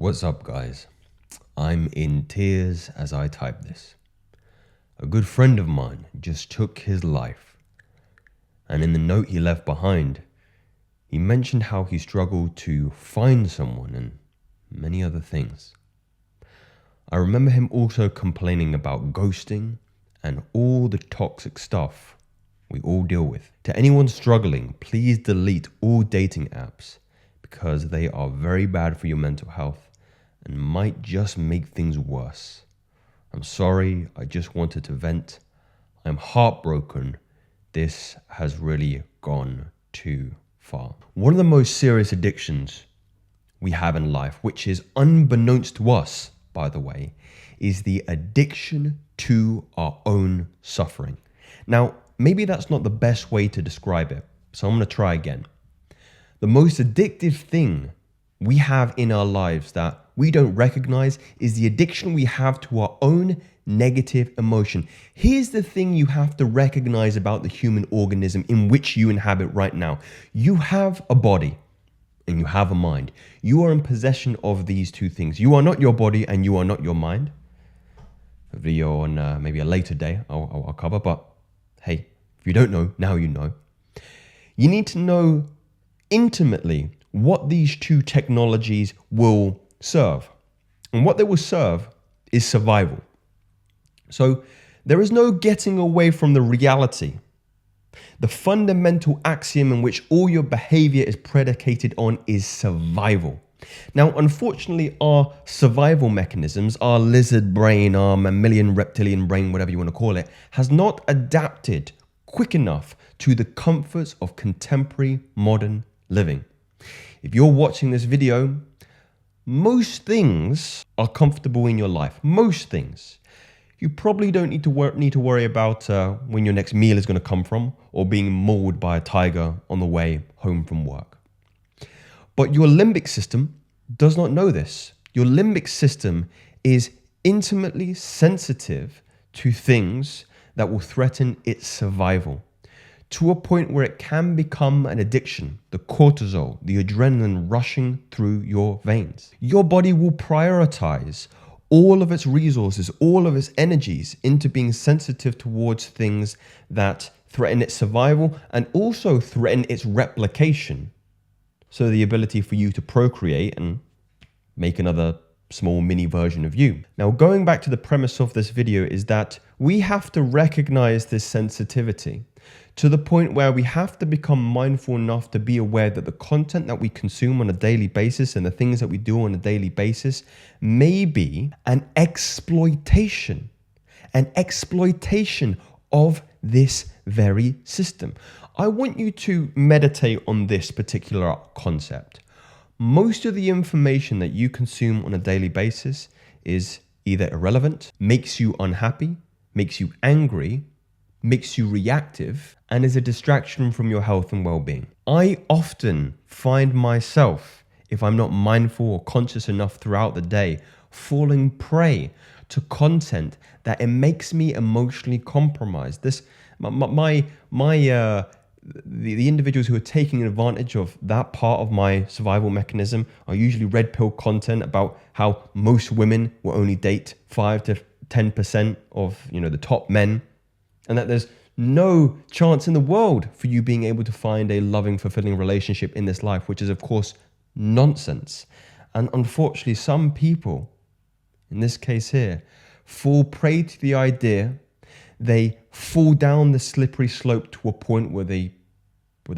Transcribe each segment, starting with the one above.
What's up, guys? I'm in tears as I type this. A good friend of mine just took his life, and in the note he left behind, he mentioned how he struggled to find someone and many other things. I remember him also complaining about ghosting and all the toxic stuff we all deal with. To anyone struggling, please delete all dating apps because they are very bad for your mental health and might just make things worse. I'm sorry, I just wanted to vent. I'm heartbroken. This has really gone too far. One of the most serious addictions we have in life, which is unbeknownst to us, by the way, is the addiction to our own suffering. Now, maybe that's not the best way to describe it, so I'm going to try again. The most addictive thing we have in our lives that we don't recognize is the addiction we have to our own negative emotion. Here's the thing you have to recognize about the human organism in which you inhabit right now. You have a body and you have a mind. You are in possession of these two things. You are not your body and you are not your mind. A video on maybe a later day I'll cover, but hey, if you don't know, now you know. You need to know intimately what these two technologies will serve. And what they will serve is survival. So there is no getting away from the reality. The fundamental axiom in which all your behavior is predicated on is survival. Now, unfortunately, our survival mechanisms, our lizard brain, our mammalian reptilian brain, whatever you want to call it, has not adapted quick enough to the comforts of contemporary modern living. If you're watching this video, most things are comfortable in your life. Most things. You probably don't need to worry about when your next meal is going to come from or being mauled by a tiger on the way home from work. But your limbic system does not know this. Your limbic system is intimately sensitive to things that will threaten its survival, to a point where it can become an addiction, the cortisol, the adrenaline rushing through your veins. Your body will prioritize all of its resources, all of its energies into being sensitive towards things that threaten its survival and also threaten its replication. So the ability for you to procreate and make another small mini version of you. Now, going back to the premise of this video is that we have to recognize this sensitivity to the point where we have to become mindful enough to be aware that the content that we consume on a daily basis and the things that we do on a daily basis may be an exploitation of this very system. I want you to meditate on this particular concept. Most of the information that you consume on a daily basis is either irrelevant, makes you unhappy, makes you angry, makes you reactive, and is a distraction from your health and well-being. I often find myself, if I'm not mindful or conscious enough throughout the day, falling prey to content that it makes me emotionally compromised. The individuals who are taking advantage of that part of my survival mechanism are usually red pill content about how most women will only date 5 to 10% of the top men, and that there's no chance in the world for you being able to find a loving, fulfilling relationship in this life, which is of course nonsense. And unfortunately, some people, in this case here, fall prey to the idea. They fall down the slippery slope to a point where they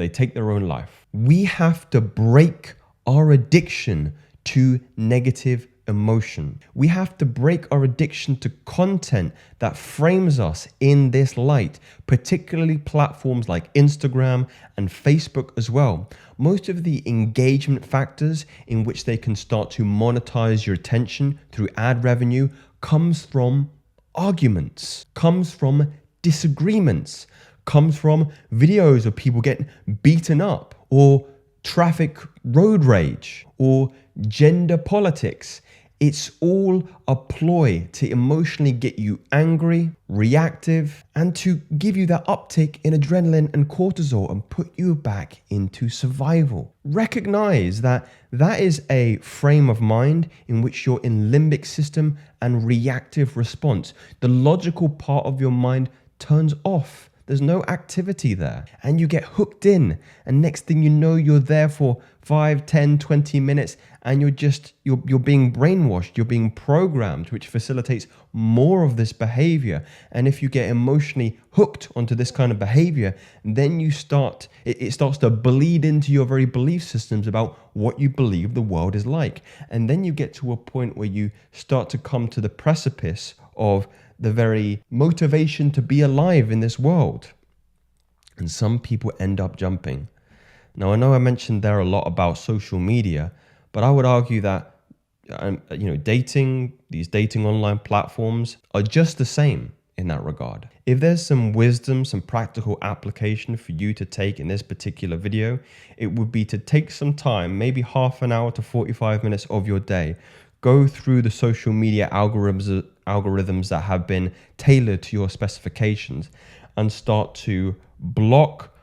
take their own life. We have to break our addiction to negative emotion. We have to break our addiction to content that frames us in this light, particularly platforms like Instagram and Facebook as well. Most of the engagement factors in which they can start to monetize your attention through ad revenue comes from arguments, comes from disagreements, comes from videos of people getting beaten up, or traffic road rage, or gender politics. It's all a ploy to emotionally get you angry, reactive, and to give you that uptick in adrenaline and cortisol and put you back into survival. Recognize that that is a frame of mind in which you're in limbic system and reactive response. The logical part of your mind turns off. There's no activity there. And you get hooked in. And next thing you know, you're there for 5, 10, 20 minutes and you're being brainwashed, you're being programmed, which facilitates more of this behavior. And if you get emotionally hooked onto this kind of behavior, then it starts to bleed into your very belief systems about what you believe the world is like. And then you get to a point where you start to come to the precipice of the very motivation to be alive in this world. And some people end up jumping. Now, I know I mentioned there a lot about social media, but I would argue that these dating online platforms are just the same in that regard. If there's some wisdom, some practical application for you to take in this particular video, it would be to take some time, maybe half an hour to 45 minutes of your day, go through the social media algorithms that have been tailored to your specifications and start to block,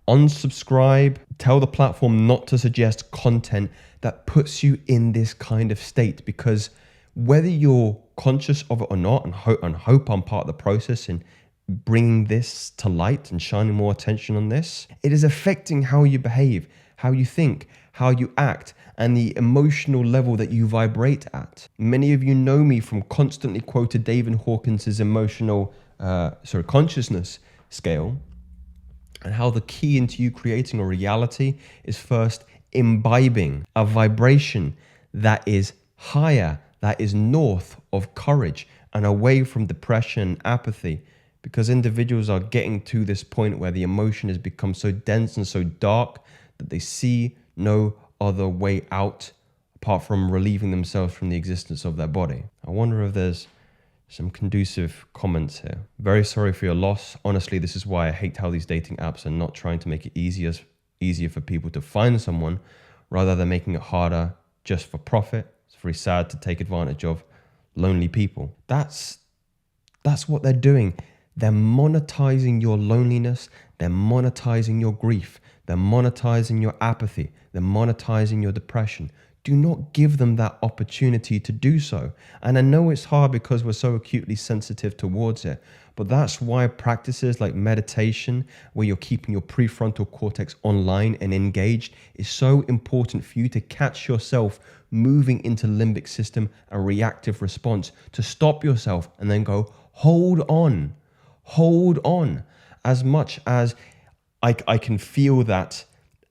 unsubscribe, tell the platform not to suggest content that puts you in this kind of state. Because whether you're conscious of it or not, and hope I'm part of the process in bringing this to light and shining more attention on this, it is affecting how you behave, how you think, how you act, and the emotional level that you vibrate at. Many of you know me from constantly quoted David Hawkins's consciousness scale, and how the key into you creating a reality is first imbibing a vibration that is higher, that is north of courage and away from depression and apathy. Because individuals are getting to this point where the emotion has become so dense and so dark that they see no other way out apart from relieving themselves from the existence of their body. I wonder if there's some conducive comments here. Very sorry for your loss. Honestly, this is why I hate how these dating apps are not trying to make it easier for people to find someone, rather than making it harder just for profit. It's very sad to take advantage of lonely people. That's what they're doing. They're monetizing your loneliness. They're monetizing your grief. They're monetizing your apathy. They're monetizing your depression. Do not give them that opportunity to do so. And I know it's hard because we're so acutely sensitive towards it, but that's why practices like meditation, where you're keeping your prefrontal cortex online and engaged, is so important for you to catch yourself moving into limbic system and reactive response, to stop yourself and then go, hold on. As much as I can feel that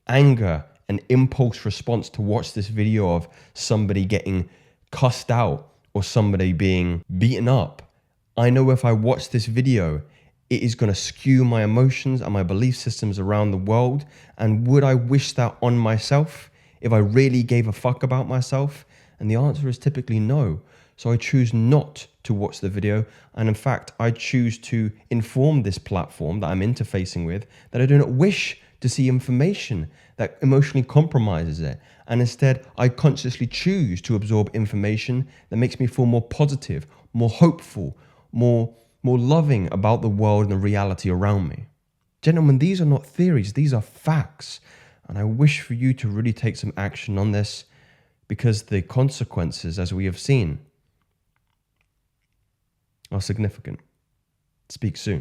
anger and impulse response to watch this video of somebody getting cussed out or somebody being beaten up, I know if I watch this video, it is going to skew my emotions and my belief systems around the world. And would I wish that on myself if I really gave a fuck about myself? And the answer is typically no. So I choose not to watch the video. And in fact, I choose to inform this platform that I'm interfacing with that I do not wish to see information that emotionally compromises it. And instead, I consciously choose to absorb information that makes me feel more positive, more hopeful, more loving about the world and the reality around me. Gentlemen, these are not theories, these are facts. And I wish for you to really take some action on this, because the consequences, as we have seen, are significant. Speak soon.